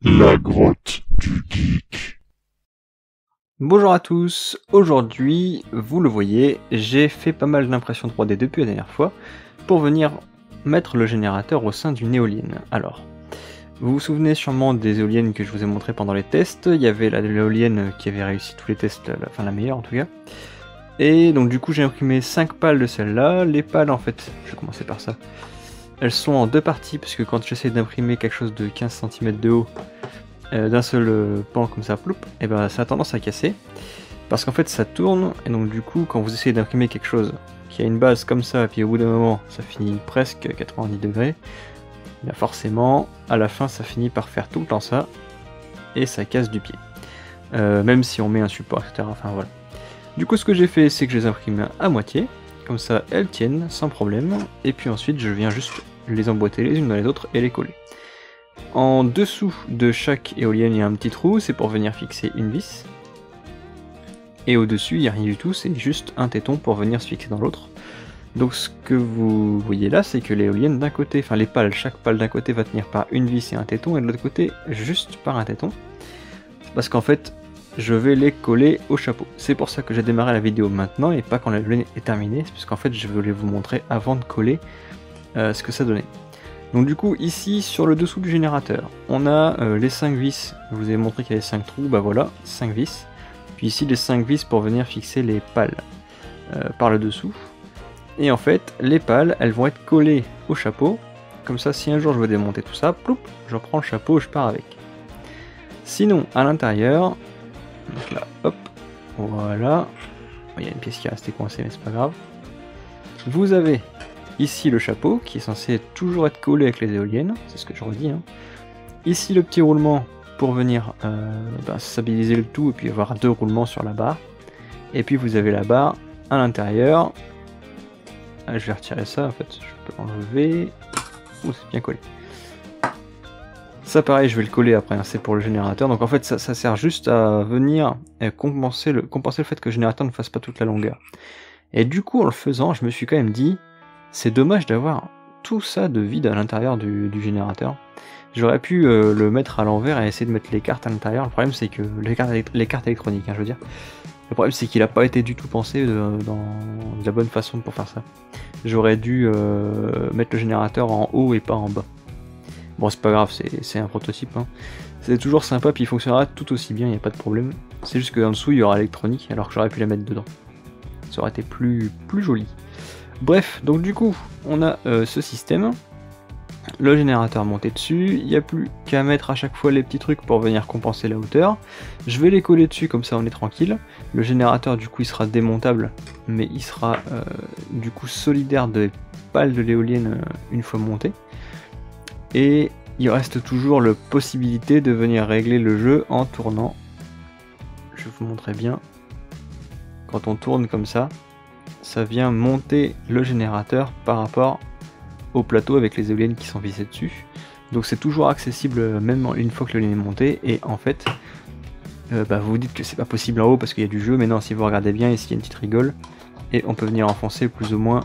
La grotte du geek. Bonjour à tous, aujourd'hui, vous le voyez, j'ai fait pas mal d'impressions 3D depuis la dernière fois pour venir mettre le générateur au sein d'une éolienne. Alors, vous vous souvenez sûrement des éoliennes que je vous ai montrées pendant les tests, il y avait l'éolienne qui avait réussi tous les tests, la meilleure en tout cas. Et donc du coup j'ai imprimé 5 pales de celle-là, les pales en fait, je vais commencer par ça. Elles sont en deux parties, parce que quand j'essaie d'imprimer quelque chose de 15 cm de haut, d'un seul pan comme ça, ploup, et ben ça a tendance à casser. Parce qu'en fait ça tourne, et donc du coup quand vous essayez d'imprimer quelque chose qui a une base comme ça, et puis au bout d'un moment ça finit presque 90 degrés, bien forcément, à la fin ça finit par faire tout le temps ça, et ça casse du pied. Même si on met un support, etc. Enfin voilà. Du coup ce que j'ai fait, c'est que je les imprime à moitié. Comme ça, elles tiennent sans problème, et puis ensuite je viens juste les emboîter les unes dans les autres et les coller. En dessous de chaque éolienne, il y a un petit trou, c'est pour venir fixer une vis. Et au-dessus, il n'y a rien du tout, c'est juste un téton pour venir se fixer dans l'autre. Donc ce que vous voyez là, c'est que l'éolienne d'un côté, enfin les pales, chaque pale d'un côté va tenir par une vis et un téton, et de l'autre côté, juste par un téton. Parce qu'en fait, je vais les coller au chapeau. C'est pour ça que j'ai démarré la vidéo maintenant et pas quand la l'éolienne est terminée, c'est parce qu'en fait je voulais vous montrer avant de coller ce que ça donnait. Donc du coup ici sur le dessous du générateur, on a les 5 vis, je vous ai montré qu'il y avait 5 trous, bah voilà, 5 vis. Puis ici les 5 vis pour venir fixer les pales par le dessous. Et en fait les pales elles vont être collées au chapeau, comme ça si un jour je veux démonter tout ça, ploup, je reprends le chapeau et je pars avec. Sinon à l'intérieur, donc là, hop, voilà. Il y a une pièce qui est restée coincée, mais c'est pas grave. Vous avez ici le chapeau, qui est censé toujours être collé avec les éoliennes, c'est ce que je redis. Hein. Ici le petit roulement pour venir stabiliser le tout, et puis avoir deux roulements sur la barre. Et puis vous avez la barre à l'intérieur. Ah, je vais retirer ça, en fait, je peux l'enlever. Oh, c'est bien collé. Ça pareil, je vais le coller après, hein, c'est pour le générateur. Donc en fait ça sert juste à venir compenser le fait que le générateur ne fasse pas toute la longueur. Et du coup en le faisant, je me suis quand même dit, c'est dommage d'avoir tout ça de vide à l'intérieur du générateur. J'aurais pu le mettre à l'envers et essayer de mettre les cartes à l'intérieur. Le problème c'est que les cartes électroniques, hein, je veux dire. Le problème c'est qu'il n'a pas été du tout pensé de la bonne façon pour faire ça. J'aurais dû mettre le générateur en haut et pas en bas. Bon, c'est pas grave, c'est un prototype. Hein. C'est toujours sympa, puis il fonctionnera tout aussi bien, il n'y a pas de problème. C'est juste qu'en dessous, il y aura l'électronique, alors que j'aurais pu la mettre dedans. Ça aurait été plus joli. Bref, donc du coup, on a ce système. Le générateur monté dessus. Il n'y a plus qu'à mettre à chaque fois les petits trucs pour venir compenser la hauteur. Je vais les coller dessus, comme ça on est tranquille. Le générateur, du coup, il sera démontable, mais il sera du coup solidaire des pales de l'éolienne une fois monté. Et il reste toujours la possibilité de venir régler le jeu en tournant. Je vous montrerai bien. Quand on tourne comme ça, ça vient monter le générateur par rapport au plateau avec les éoliennes qui sont vissées dessus. Donc c'est toujours accessible même une fois que l'éolienne est montée. Et en fait, vous vous dites que c'est pas possible en haut parce qu'il y a du jeu. Mais non, si vous regardez bien, ici il y a une petite rigole. Et on peut venir enfoncer plus ou moins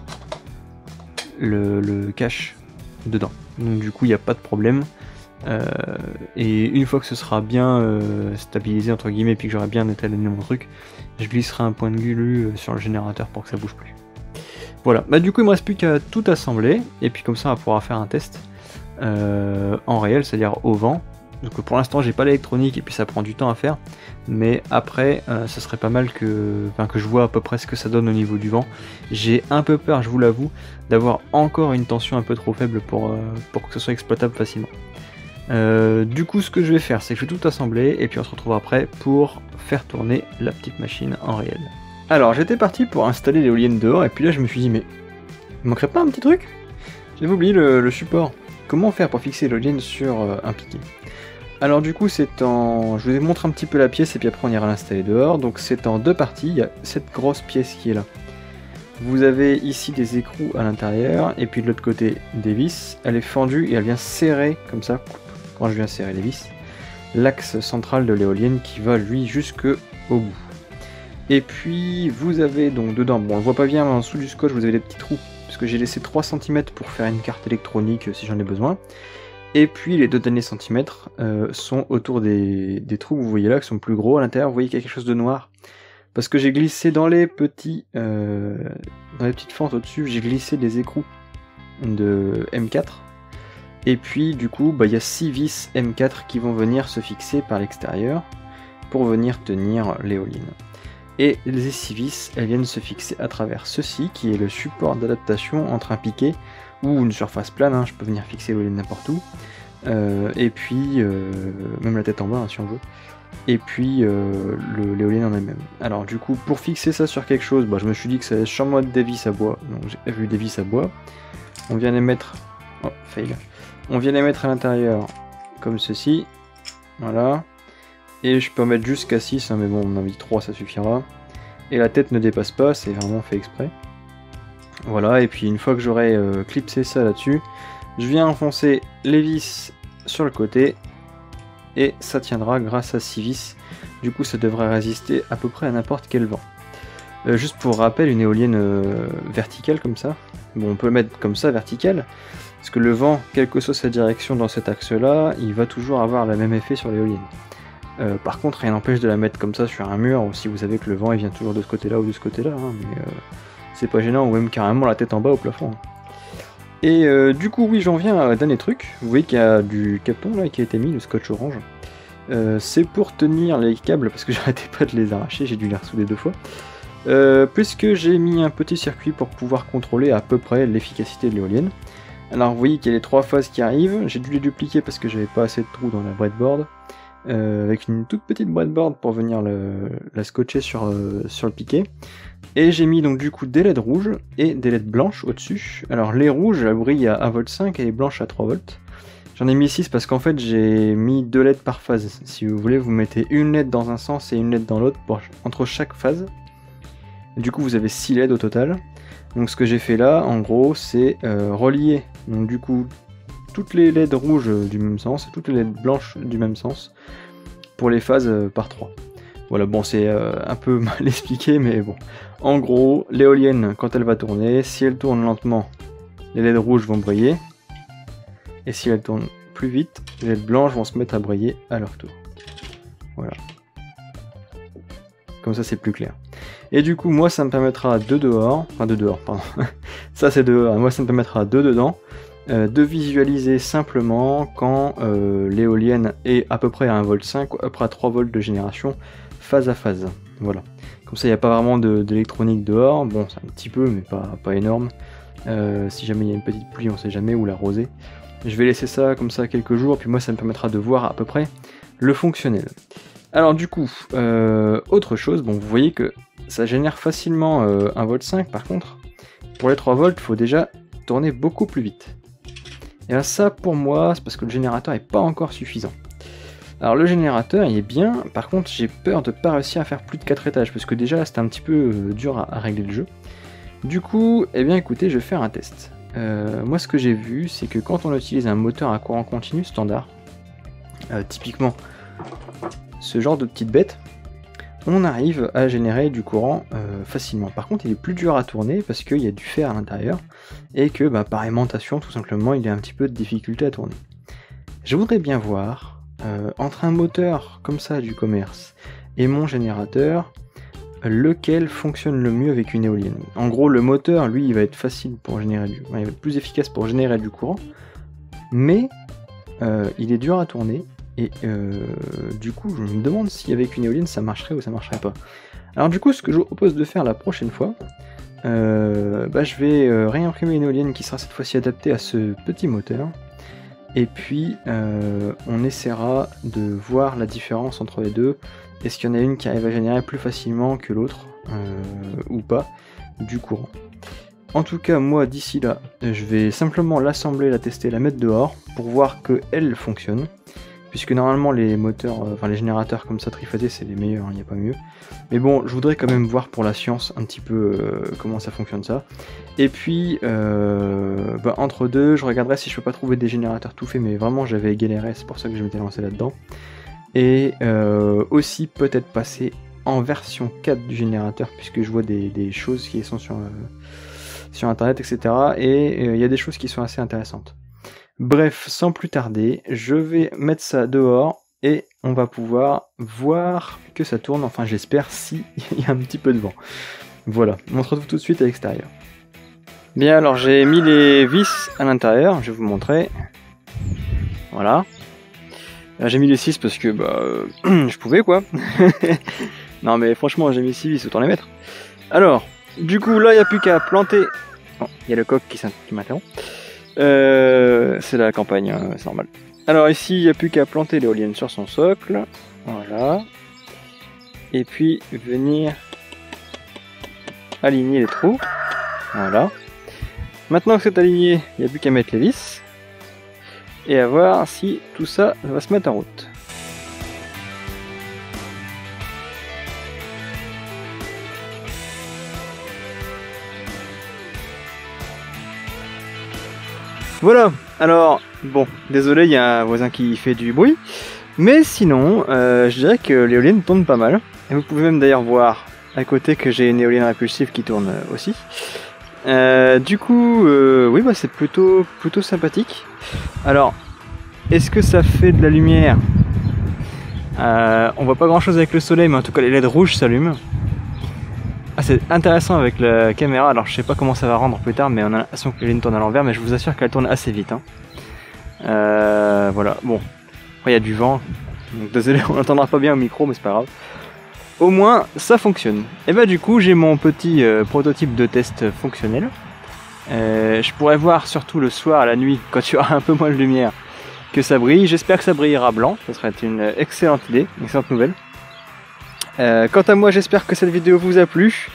le cache dedans. Donc du coup il n'y a pas de problème, et une fois que ce sera bien stabilisé entre guillemets, et puis que j'aurai bien étalonné mon truc, je glisserai un point de glu sur le générateur pour que ça bouge plus. Voilà, bah du coup il me reste plus qu'à tout assembler, et puis comme ça on va pouvoir faire un test en réel, c'est-à-dire au vent. Donc pour l'instant j'ai pas l'électronique et puis ça prend du temps à faire, mais après ça serait pas mal que je vois à peu près ce que ça donne au niveau du vent. J'ai un peu peur, je vous l'avoue, d'avoir encore une tension un peu trop faible pour que ce soit exploitable facilement. Du coup ce que je vais faire, c'est que je vais tout assembler et puis on se retrouve après pour faire tourner la petite machine en réel. Alors j'étais parti pour installer l'éolienne dehors et puis là je me suis dit mais il manquerait pas un petit truc? J'avais oublié le support. Comment faire pour fixer l'éolienne sur un piquet? Alors du coup c'est en... Je vous ai montré un petit peu la pièce et puis après on ira l'installer dehors. Donc c'est en deux parties, il y a cette grosse pièce qui est là. Vous avez ici des écrous à l'intérieur et puis de l'autre côté des vis. Elle est fendue et elle vient serrer comme ça, quand je viens serrer les vis, l'axe central de l'éolienne qui va lui jusque au bout. Et puis vous avez donc dedans, bon on le voit pas bien mais en dessous du scotch vous avez des petits trous, parce que j'ai laissé 3 cm pour faire une carte électronique si j'en ai besoin. Et puis les 2 derniers centimètres sont autour des trous que vous voyez là, qui sont plus gros. À l'intérieur, vous voyez quelque chose de noir. Parce que j'ai glissé dans les petites fentes au-dessus, j'ai glissé des écrous de M4. Et puis du coup, il y a 6 vis M4 qui vont venir se fixer par l'extérieur pour venir tenir l'éoline. Et les 6 vis, elles viennent se fixer à travers ceci, qui est le support d'adaptation entre un piquet ou une surface plane, hein, je peux venir fixer l'éoline n'importe où, et puis même la tête en bas hein, si on veut, et puis l'éolienne en elle-même. Alors du coup, pour fixer ça sur quelque chose, je me suis dit que ça allait sûrement être des vis à bois, donc j'ai vu des vis à bois, on vient les mettre, oh fail, on vient les mettre à l'intérieur comme ceci, voilà, et je peux en mettre jusqu'à 6, hein, mais bon, on en a mis 3, ça suffira, et la tête ne dépasse pas, c'est vraiment fait exprès. Voilà, et puis une fois que j'aurai clipsé ça là-dessus, je viens enfoncer les vis sur le côté, et ça tiendra grâce à 6 vis, du coup ça devrait résister à peu près à n'importe quel vent. Juste pour rappel, une éolienne verticale comme ça, bon on peut le mettre comme ça, verticale, parce que le vent, quelle que soit sa direction dans cet axe-là, il va toujours avoir le même effet sur l'éolienne. Par contre, rien n'empêche de la mettre comme ça sur un mur, ou si vous savez que le vent il vient toujours de ce côté-là ou de ce côté-là, hein, mais c'est pas gênant, ou même carrément la tête en bas au plafond. Et du coup, oui, j'en viens à un dernier truc. Vous voyez qu'il y a du carton là qui a été mis, le scotch orange. C'est pour tenir les câbles, parce que j'arrêtais pas de les arracher, j'ai dû les ressouder 2 fois. Puisque j'ai mis un petit circuit pour pouvoir contrôler à peu près l'efficacité de l'éolienne. Alors vous voyez qu'il y a les 3 phases qui arrivent, j'ai dû les dupliquer parce que j'avais pas assez de trous dans la breadboard. Avec une toute petite breadboard pour venir la scotcher sur le piquet. Et j'ai mis donc du coup des LED rouges et des LED blanches au-dessus. Alors les rouges, elles brillent à 1,5 V et les blanches à 3 volts. J'en ai mis 6 parce qu'en fait j'ai mis 2 LED par phase. Si vous voulez, vous mettez une LED dans un sens et une LED dans l'autre entre chaque phase. Du coup vous avez 6 LED au total. Donc ce que j'ai fait là, en gros, c'est relier donc du coup toutes les LED rouges du même sens et toutes les LED blanches du même sens pour les phases par 3. Voilà, bon, c'est un peu mal expliqué, mais bon. En gros, l'éolienne, quand elle va tourner, si elle tourne lentement, les LED rouges vont briller. Et si elle tourne plus vite, les LED blanches vont se mettre à briller à leur tour. Voilà. Comme ça, c'est plus clair. Et du coup, moi, ça me permettra de dehors, pardon. Ça, c'est dehors. Moi, ça me permettra de dedans. De visualiser simplement quand l'éolienne est à peu près à 1,5 V, à peu près à 3 volts de génération, phase à phase. Voilà. Comme ça, il n'y a pas vraiment d'électronique dehors. Bon, c'est un petit peu, mais pas énorme. Si jamais il y a une petite pluie, on sait jamais, ou la rosée. Je vais laisser ça comme ça quelques jours, puis moi, ça me permettra de voir à peu près le fonctionnel. Alors du coup, autre chose, bon, vous voyez que ça génère facilement 1,5 V. Par contre, pour les 3 volts, il faut déjà tourner beaucoup plus vite. Et là, ça, pour moi, c'est parce que le générateur n'est pas encore suffisant. Alors, le générateur, il est bien. Par contre, j'ai peur de ne pas réussir à faire plus de 4 étages, parce que déjà, là, c'était un petit peu dur à régler le jeu. Du coup, eh bien, écoutez, je vais faire un test. Moi, ce que j'ai vu, c'est que quand on utilise un moteur à courant continu standard, typiquement ce genre de petite bête, on arrive à générer du courant facilement. Par contre, il est plus dur à tourner parce qu'il y a du fer à l'intérieur et que par aimantation, tout simplement, il y a un petit peu de difficulté à tourner. Je voudrais bien voir, entre un moteur comme ça du commerce et mon générateur, lequel fonctionne le mieux avec une éolienne. En gros, le moteur, lui, il va être facile pour générer il va être plus efficace pour générer du courant, mais il est dur à tourner. Et du coup, je me demande si avec une éolienne ça marcherait ou ça marcherait pas. Alors du coup, ce que je vous propose de faire la prochaine fois, je vais réimprimer une éolienne qui sera cette fois-ci adaptée à ce petit moteur. Et puis, on essaiera de voir la différence entre les deux. Est-ce qu'il y en a une qui arrive à générer plus facilement que l'autre, ou pas, du courant. En tout cas, moi, d'ici là, je vais simplement l'assembler, la tester, la mettre dehors, pour voir qu'elle fonctionne. Puisque normalement les moteurs, les générateurs comme ça triphasés c'est les meilleurs, il n'y a pas mieux. Mais bon, je voudrais quand même voir pour la science un petit peu comment ça fonctionne ça. Et puis, entre deux, je regarderai si je peux pas trouver des générateurs tout faits, mais vraiment j'avais galéré, c'est pour ça que je m'étais lancé là-dedans. Et aussi peut-être passer en version 4 du générateur, puisque je vois des choses qui sont sur internet, etc. Et il y a des choses qui sont assez intéressantes. Bref, sans plus tarder, je vais mettre ça dehors et on va pouvoir voir que ça tourne, enfin j'espère, si il y a un petit peu de vent. Voilà, on se retrouve tout de suite à l'extérieur. Bien, alors j'ai mis les vis à l'intérieur, je vais vous montrer. Voilà. J'ai mis les 6 parce que je pouvais quoi. Non mais franchement j'ai mis 6 vis, autant les mettre. Alors, du coup là il n'y a plus qu'à planter. Bon, il y a le coq qui m'interrompt. C'est la campagne, hein, c'est normal. Alors ici il n'y a plus qu'à planter l'éolienne sur son socle. Voilà. Et puis venir aligner les trous. Voilà. Maintenant que c'est aligné, il n'y a plus qu'à mettre les vis. Et à voir si tout ça va se mettre en route. Voilà, alors, bon, désolé, il y a un voisin qui fait du bruit, mais sinon, je dirais que l'éolienne tourne pas mal. Et vous pouvez même d'ailleurs voir à côté que j'ai une éolienne impulsive qui tourne aussi. Du coup, oui, bah, c'est plutôt sympathique. Alors, est-ce que ça fait de la lumière? On voit pas grand chose avec le soleil, mais en tout cas les LED rouges s'allument. Ah, c'est intéressant avec la caméra, alors je sais pas comment ça va rendre plus tard, mais on a l'impression que l'éolienne tourne à l'envers, mais je vous assure qu'elle tourne assez vite. Hein. Voilà, bon, après il y a du vent, donc désolé, on n'entendra pas bien au micro, mais c'est pas grave. Au moins, ça fonctionne. Et bah du coup, j'ai mon petit prototype de test fonctionnel. Je pourrais voir surtout le soir, la nuit, quand il y aura un peu moins de lumière, que ça brille. J'espère que ça brillera blanc, ça serait une excellente idée, une excellente nouvelle. Quant à moi, j'espère que cette vidéo vous a plu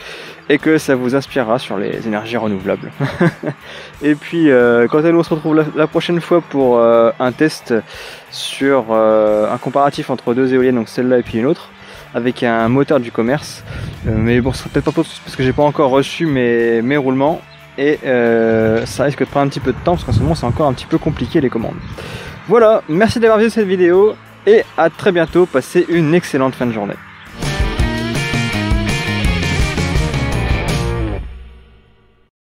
et que ça vous inspirera sur les énergies renouvelables. Et puis, quant à nous, on se retrouve la prochaine fois pour un test sur un comparatif entre deux éoliennes, donc celle-là et puis une autre, avec un moteur du commerce. Mais bon, ce sera peut-être pas possible parce que j'ai pas encore reçu mes roulements et ça risque de prendre un petit peu de temps parce qu'en ce moment, c'est encore un petit peu compliqué les commandes. Voilà, merci d'avoir vu cette vidéo et à très bientôt. Passez une excellente fin de journée.